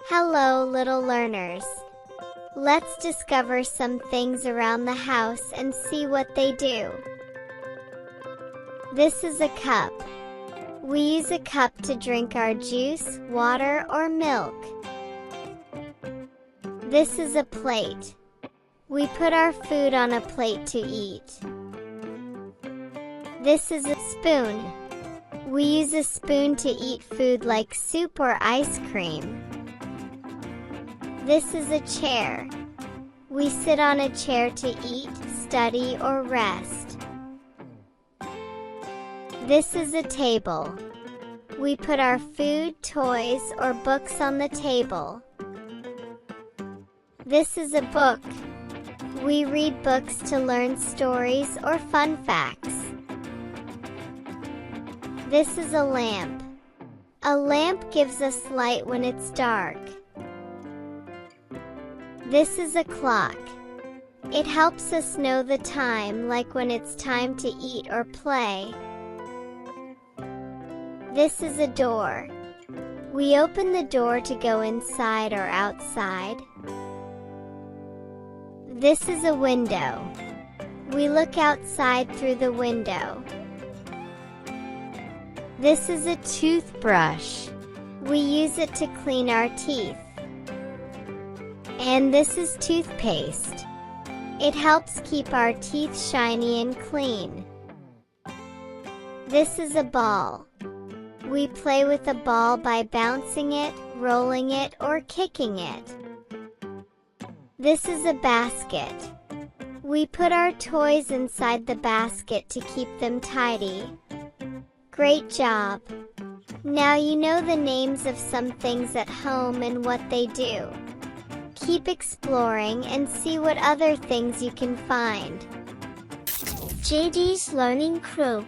Hello, little learners. Let's discover some things around the house and see what they do. This is a cup. We use a cup to drink our juice, water, or milk. This is a plate. We put our food on a plate to eat. This is a spoon. We use a spoon to eat food like soup or ice cream. This is a chair. We sit on a chair to eat, study, or rest. This is a table. We put our food, toys, or books on the table. This is a book. We read books to learn stories or fun facts. This is a lamp. A lamp gives us light when it's dark. This is a clock. It helps us know the time, like when it's time to eat or play. This is a door. We open the door to go inside or outside. This is a window. We look outside through the window. This is a toothbrush. We use it to clean our teeth. And this is toothpaste. It helps keep our teeth shiny and clean. This is a ball. We play with a ball by bouncing it, rolling it, or kicking it. This is a basket. We put our toys inside the basket to keep them tidy. Great job! Now you know the names of some things at home and what they do. Keep exploring and see what other things you can find. JD's Learning Crew.